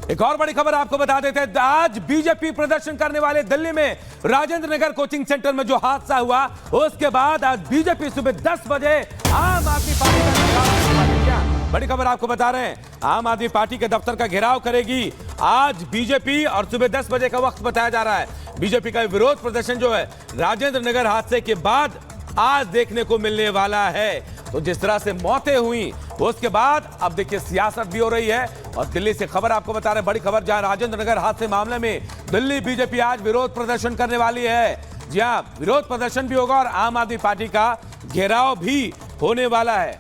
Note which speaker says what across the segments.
Speaker 1: एक और बड़ी खबर आपको बता देते हैं, आज बीजेपी प्रदर्शन करने वाले दिल्ली में राजेंद्र नगर कोचिंग सेंटर में जो हादसा हुआ, उसके बाद आज बीजेपी सुबह 10 बजे आम आदमी पार्टी का घेराव। बड़ी खबर आपको बता रहे हैं, आम आदमी पार्टी के दफ्तर का घेराव करेगी आज बीजेपी और सुबह 10 बजे का वक्त बताया जा रहा है। बीजेपी का विरोध प्रदर्शन जो है राजेंद्र नगर हादसे के बाद आज देखने को मिलने वाला है। तो जिस तरह से मौतें हुई उसके बाद अब देखिए सियासत भी हो रही है। और दिल्ली से खबर आपको बता रहे हैं, बड़ी खबर, जहां राजेंद्र नगर हादसे मामले में दिल्ली बीजेपी आज विरोध प्रदर्शन करने वाली है। जी हां, विरोध प्रदर्शन भी होगा और आम आदमी पार्टी का घेराव भी होने वाला है।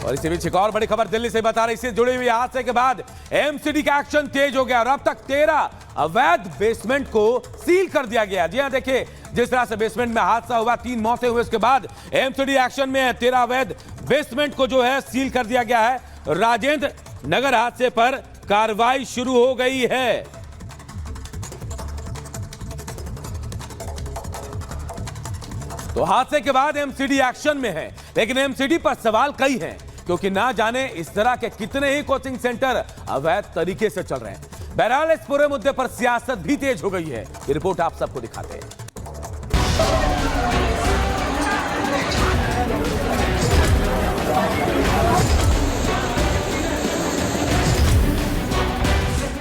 Speaker 1: और इसी बीच एक और बड़ी खबर दिल्ली से बता रही, इससे जुड़ी हुई हादसे के बाद एमसीडी का एक्शन तेज हो गया और अब तक 13 अवैध बेसमेंट को सील कर दिया गया। जी हां, देखिए जिस तरह से बेसमेंट में हादसा हुआ, 3 मौतें हुई, उसके बाद एमसीडी एक्शन में है। 13 अवैध बेसमेंट को जो है सील कर दिया गया है। राजेंद्र नगर हादसे पर कार्रवाई शुरू हो गई है। तो हादसे के बाद एमसीडी एक्शन में है, लेकिन एमसीडी पर सवाल कई हैं, क्योंकि ना जाने इस तरह के कितने ही कोचिंग सेंटर अवैध तरीके से चल रहे हैं। बहरहाल इस पूरे मुद्दे पर सियासत भी तेज हो गई है। ये रिपोर्ट आप सबको दिखाते हैं।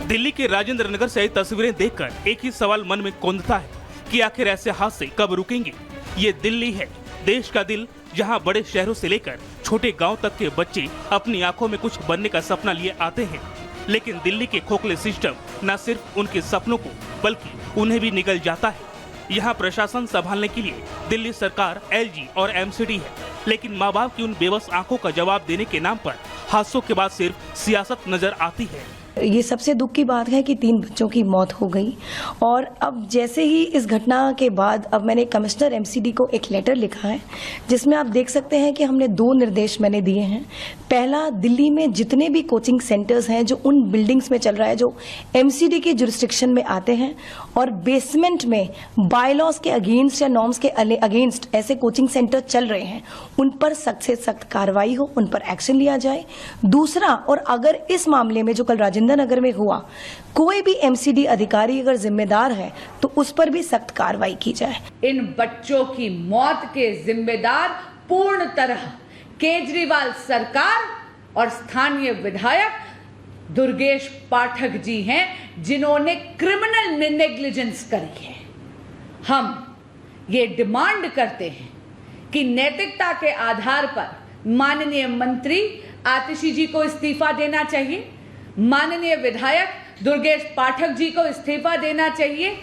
Speaker 2: दिल्ली के राजेंद्र नगर से तस्वीरें देखकर एक ही सवाल मन में कौंधता है कि आखिर ऐसे हादसे कब रुकेंगे। ये दिल्ली है, देश का दिल, जहां बड़े शहरों से लेकर छोटे गांव तक के बच्चे अपनी आंखों में कुछ बनने का सपना लिए आते हैं। लेकिन दिल्ली के खोखले सिस्टम न सिर्फ उनके सपनों को बल्कि उन्हें भी निगल जाता है। यहाँ प्रशासन संभालने के लिए दिल्ली सरकार, एलजी और एमसीडी है, लेकिन माँ बाप की उन बेबस आंखों का जवाब देने के नाम पर हादसों के बाद सिर्फ सियासत नजर आती है।
Speaker 3: ये सबसे दुख की बात है कि 3 बच्चों की मौत हो गई और अब जैसे ही इस घटना के बाद अब मैंने कमिश्नर एमसीडी को एक लेटर लिखा है, जिसमें आप देख सकते हैं कि हमने 2 निर्देश मैंने दिए हैं। पहला, दिल्ली में जितने भी कोचिंग सेंटर्स हैं जो उन बिल्डिंग्स में चल रहा है जो एमसीडी के जुरिस्डिक्शन में आते हैं और बेसमेंट में बायलॉज के अगेंस्ट या नॉर्म्स के अगेंस्ट ऐसे कोचिंग सेंटर चल रहे हैं, उन पर सख्त से सख्त कार्रवाई हो, उन पर एक्शन लिया जाए। दूसरा, और अगर इस मामले में जो कल राजेंद्र नगर में हुआ, कोई भी एमसीडी अधिकारी अगर जिम्मेदार है तो उस पर भी सख्त कार्रवाई की जाए।
Speaker 4: इन बच्चों की मौत के जिम्मेदार पूर्ण तरह केजरीवाल सरकार और स्थानीय विधायक दुर्गेश पाठक जी हैं, जिन्होंने क्रिमिनल नेग्लिजेंस करी है। हम ये डिमांड करते हैं कि नैतिकता के आधार पर माननीय मंत्री आतिशी जी को इस्तीफा देना चाहिए, माननीय विधायक दुर्गेश पाठक जी को इस्तीफा देना चाहिए।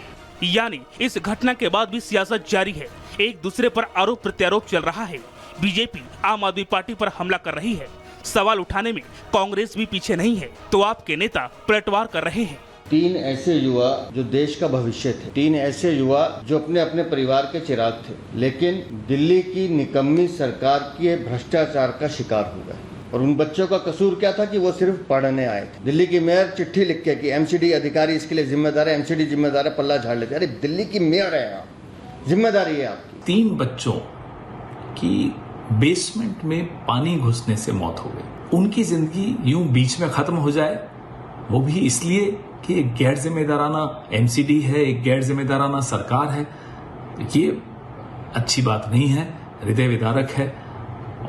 Speaker 2: यानी इस घटना के बाद भी सियासत जारी है, एक दूसरे पर आरोप प्रत्यारोप चल रहा है। बीजेपी आम आदमी पार्टी पर हमला कर रही है, सवाल उठाने में कांग्रेस भी पीछे नहीं है, तो आपके नेता पलटवार कर रहे हैं।
Speaker 5: 3 ऐसे युवा जो देश का भविष्य थे, 3 ऐसे युवा जो अपने अपने परिवार के चिराग थे, लेकिन दिल्ली की निकम्मी सरकार के भ्रष्टाचार का शिकार हो गए। और उन बच्चों का कसूर क्या था कि वो सिर्फ पढ़ने आए थे। दिल्ली की मेयर चिट्ठी लिख के कि एमसीडी अधिकारी इसके लिए जिम्मेदार है, एमसीडी जिम्मेदार है, पल्ला झाड़ लेते। अरे दिल्ली की मेयर है आप, जिम्मेदारी है आपकी।
Speaker 6: 3 बच्चों की बेसमेंट में पानी घुसने से मौत हो गई। उनकी जिंदगी यूं बीच में खत्म हो जाए, वो भी इसलिए कि एक गैर जिम्मेदाराना एमसीडी है, एक गैर जिम्मेदाराना सरकार है। ये अच्छी बात नहीं है, हृदय विदारक है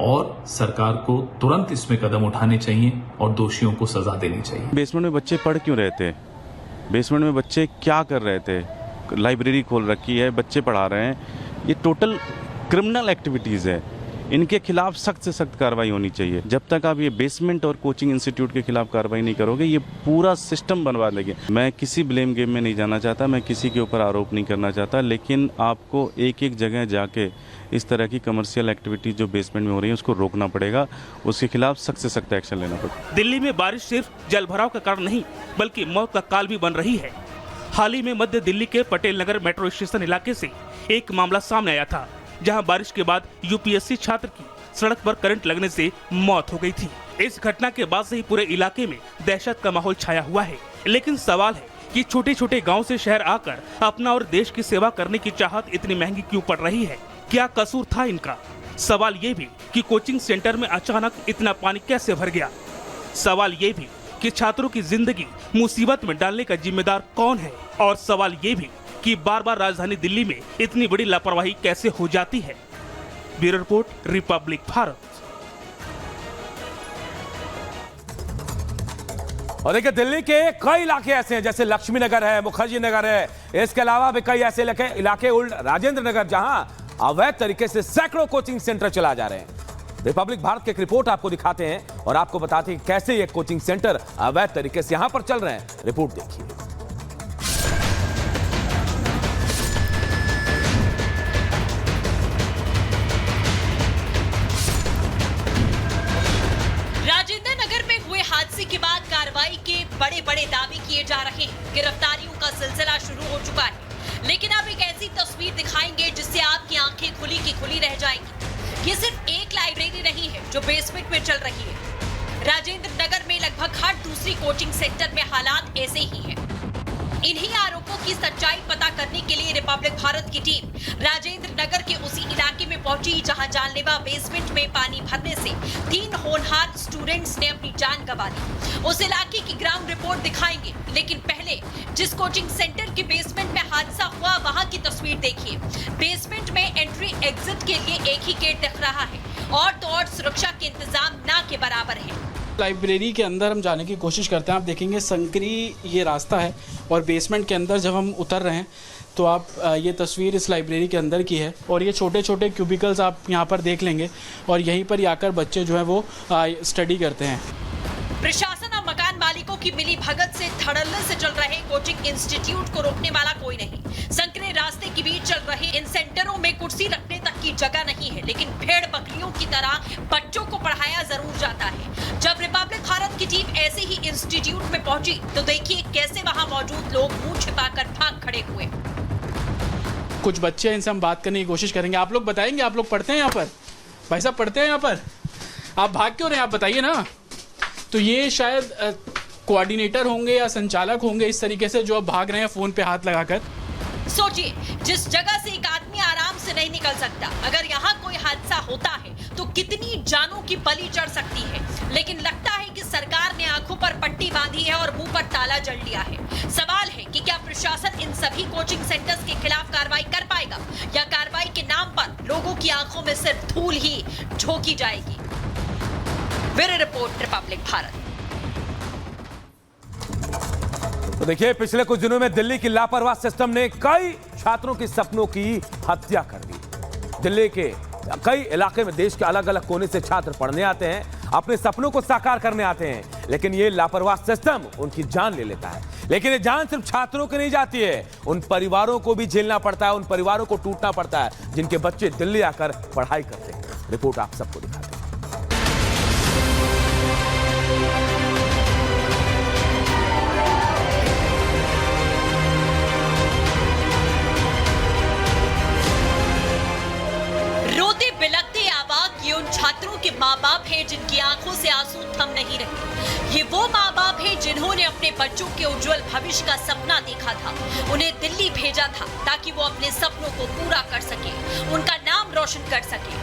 Speaker 6: और सरकार को तुरंत इसमें कदम उठाने चाहिए और दोषियों को सजा देनी चाहिए।
Speaker 7: बेसमेंट में बच्चे पढ़ क्यों रहे थे? बेसमेंट में बच्चे क्या कर रहे थे? लाइब्रेरी खोल रखी है, बच्चे पढ़ा रहे हैं, ये टोटल क्रिमिनल एक्टिविटीज़ है। इनके खिलाफ सख्त से सख्त कार्रवाई होनी चाहिए। जब तक आप ये बेसमेंट और कोचिंग इंस्टीट्यूट के खिलाफ कार्रवाई नहीं करोगे, ये पूरा सिस्टम बनवा देंगे। मैं किसी ब्लेम गेम में नहीं जाना चाहता, मैं किसी के ऊपर आरोप नहीं करना चाहता, लेकिन आपको एक एक जगह जाके इस तरह की कमर्शियल एक्टिविटीज जो बेसमेंट में हो रही है उसको रोकना पड़ेगा, उसके खिलाफ सख्त से सख्त एक्शन लेना पड़ेगा।
Speaker 2: दिल्ली में बारिश सिर्फ जल भराव का कारण नहीं बल्कि मौत का काल भी बन रही है। हाल ही में मध्य दिल्ली के पटेल नगर मेट्रो स्टेशन इलाके से एक मामला सामने आया था, जहां बारिश के बाद यूपीएससी छात्र की सड़क पर करंट लगने से मौत हो गई थी। इस घटना के बाद से ही पूरे इलाके में दहशत का माहौल छाया हुआ है। लेकिन सवाल है कि छोटे छोटे गांव से शहर आकर अपना और देश की सेवा करने की चाहत इतनी महंगी क्यों पड़ रही है? क्या कसूर था इनका? सवाल ये भी कि कोचिंग सेंटर में अचानक इतना पानी कैसे भर गया? सवाल ये भी कि छात्रों की जिंदगी मुसीबत में डालने का जिम्मेदार कौन है, और सवाल ये भी कि बार बार राजधानी दिल्ली में इतनी बड़ी लापरवाही कैसे हो जाती है। Bureau report, Republic Bharat.
Speaker 1: और देखिए, दिल्ली के कई इलाके ऐसे हैं जैसे लक्ष्मी नगर है, मुखर्जी नगर है, इसके अलावा भी कई ऐसे इलाके उल्ट राजेंद्र नगर, जहां अवैध तरीके से सैकड़ों कोचिंग सेंटर चला जा रहे हैं। रिपब्लिक भारत की एक रिपोर्ट आपको दिखाते हैं और आपको बताते हैं कैसे ये कोचिंग सेंटर अवैध तरीके से यहां पर चल रहे हैं। रिपोर्ट देखिए।
Speaker 8: राजेंद्र नगर में हुए हादसे के बाद कार्रवाई के बड़े बड़े दावे किए जा रहे हैं। गिरफ्तारियों का सिलसिला शुरू हो चुका है, लेकिन अब एक ऐसी तस्वीर दिखाएंगे जिससे आपकी आंखें खुली की खुली रह जाएंगी। ये सिर्फ एक लाइब्रेरी नहीं है जो बेसमेंट में चल रही है। राजेंद्र नगर में लगभग हर दूसरी कोचिंग सेंटर में हालात ऐसे ही हैं। इन्हीं आरोपों की सच्चाई पता करने के लिए रिपब्लिक भारत की टीम राजेंद्र नगर के उसी इलाके में पहुंची जहां जानलेवा बेसमेंट में पानी भरने से 3 होनहार स्टूडेंट्स ने अपनी जान गंवा दी। उस इलाके की ग्राउंड रिपोर्ट दिखाएंगे, लेकिन पहले जिस कोचिंग सेंटर के बेसमेंट में हादसा हुआ वहां की तस्वीर देखिए। बेसमेंट में एंट्री एग्जिट के लिए एक ही गेट दिख रहा है और तो और सुरक्षा के इंतजाम ना के बराबर है।
Speaker 9: लाइब्रेरी के अंदर हम जाने की कोशिश करते हैं। आप देखेंगे संकरी ये रास्ता है और बेसमेंट के अंदर जब हम उतर रहे हैं तो आप ये तस्वीर इस लाइब्रेरी के अंदर की है और ये छोटे छोटे क्यूबिकल्स आप यहाँ पर देख लेंगे और यहीं पर आकर बच्चे जो है वो स्टडी करते हैं।
Speaker 8: प्रशासन और मकान मालिकों की मिली भगत से धड़ल्ले से चल रहे कोचिंग इंस्टीट्यूट को रोकने वाला कोई नहीं। संकरे रास्ते के बीच चल रहे इन सेंटरों में कुर्सी रखने तक की जगह नहीं है, लेकिन भेड़ बकरियों की तरह बच्चों को पढ़ाया जरूर जाता है। जब रिपब्लिक भारत की टीम ऐसे ही इंस्टीट्यूट में पहुंची तो देखिए कैसे वहां मौजूद लोग मुंह छिपाकर भाग खड़े हुए।
Speaker 9: कुछ बच्चे हैं, इनसे हम बात करने की कोशिश करेंगे। आप लोग बताएंगे, आप लोग पढ़ते हैं यहाँ पर? भाई साहब पढ़ते हैं यहाँ पर? आप भाग क्यों रहे हैं, आप बताइए ना। तो ये शायद कोऑर्डिनेटर होंगे या संचालक होंगे इस तरीके से जो अब भाग रहे हैं फोन पे हाथ लगाकर।
Speaker 8: सोचिए, जिस जगह से एक आदमी आराम से नहीं निकल सकता, अगर यहाँ कोई हादसा होता है तो कितनी जानों की बलि चढ़ सकती है। लेकिन लगता है कि सरकार ने आंखों पर पट्टी बांधी है और मुंह पर ताला जड़ लिया है। सवाल है कि क्या प्रशासन इन सभी कोचिंग सेंटर्स के खिलाफ कार्रवाई कर पाएगा या कार्रवाई के नाम पर लोगों की आंखों में सिर्फ धूल ही झोंकी जाएगी। Bureau report, Republic Bharat.
Speaker 1: तो देखिए, पिछले कुछ दिनों में दिल्ली की लापरवाह सिस्टम ने कई छात्रों के सपनों की हत्या कर दी। दिल्ली के कई इलाके में देश के अलग अलग कोने से छात्र पढ़ने आते हैं, अपने सपनों को साकार करने आते हैं, लेकिन ये लापरवाह सिस्टम उनकी जान ले लेता है। लेकिन ये जान सिर्फ छात्रों की नहीं जाती है, उन परिवारों को भी झेलना पड़ता है, उन परिवारों को टूटना पड़ता है जिनके बच्चे दिल्ली आकर पढ़ाई करते हैं। रिपोर्ट आप सबको दिखाते हैं।
Speaker 8: बिलखते आवाज ये उन छात्रों के माँ बाप हैं जिनकी आंखों से आंसू थम नहीं रहे। ये वो माँ बाप हैं जिन्होंने अपने बच्चों के उज्जवल भविष्य का सपना देखा था, उन्हें दिल्ली भेजा था ताकि वो अपने सपनों को पूरा कर सके, उनका नाम रोशन कर सके।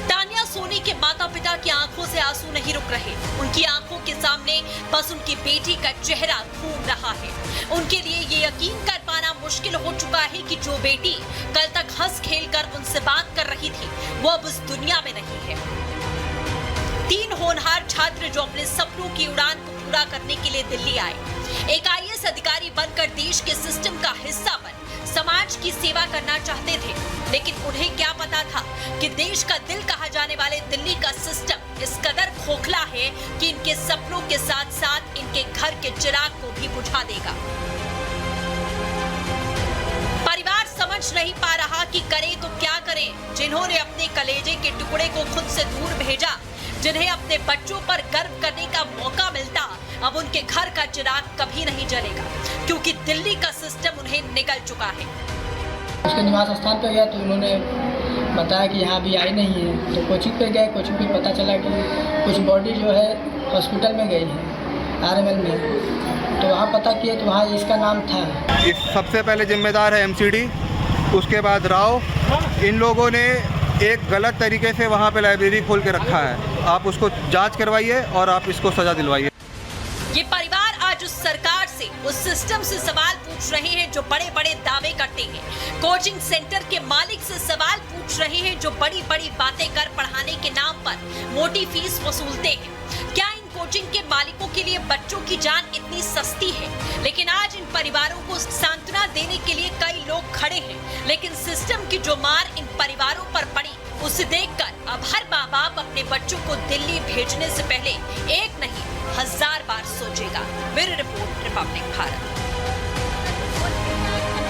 Speaker 8: तानिया सोनी के माता पिता की आंखों से आंसू नहीं रुक रहे। उनकी आंखों के सामने बस उनकी बेटी का चेहरा घूम रहा है। उनके लिए ये यकीन कर पाना मुश्किल हो चुका है कि जो बेटी कल तक हंस खेल कर उनसे बात कर रही थी वो अब इस दुनिया में नहीं है। 3 होनहार छात्र जो अपने सपनों की उड़ान को पूरा करने के लिए दिल्ली आए, एक IAS अधिकारी बनकर देश के सिस्टम का हिस्सा बन समाज की सेवा करना चाहते थे, लेकिन उन्हें क्या पता था कि देश का दिल कहा जाने वाले दिल्ली का सिस्टम इस कदर खोखला है कि इनके सपनों के साथ साथ इनके घर के चिराग को भी बुझा देगा। परिवार समझ नहीं पा रहा कि करे तो क्या करें। जिन्होंने अपने कलेजे के टुकड़े को खुद से दूर भेजा, जिन्हें अपने बच्चों पर गर्व करने का मौका मिलता, अब उनके घर का चिराग कभी नहीं जलेगा क्योंकि दिल्ली का सिस्टम उन्हें निगल चुका है।
Speaker 10: उसके निवास स्थान पर गया तो उन्होंने बताया कि यहाँ भी आई नहीं है। तो कोचिंग पे गए, कोचिंग पे पता चला कि कुछ बॉडी जो है हॉस्पिटल में गई है, RML में। तो वहाँ पता किए तो वहाँ इसका नाम था।
Speaker 11: इस सबसे पहले जिम्मेदार है MCD, उसके बाद राव। इन लोगों ने एक गलत तरीके से वहाँ पे लाइब्रेरी खोल के रखा है। आप उसको जांच करवाइए और आप इसको सजा दिलवाइए।
Speaker 8: ये परिवार आज उस सरकार से, उस सिस्टम से सवाल पूछ रहे हैं जो बड़े बड़े दावे करते हैं। कोचिंग सेंटर के मालिक से सवाल पूछ रहे हैं जो बड़ी बड़ी बातें कर पढ़ाने के नाम पर मोटी फीस वसूलते हैं। क्या इन कोचिंग के मालिकों के लिए बच्चों की जान इतनी सस्ती है? लेकिन आज इन परिवारों को सांत्वना देने के लिए कई लोग खड़े हैं, लेकिन सिस्टम की जो मार इन परिवारों पर पड़ी उसे देखकर अब हर माँ बाप अपने बच्चों को दिल्ली भेजने से पहले एक नहीं 1000 बार सोचेगा। Bureau report, Republic Bharat.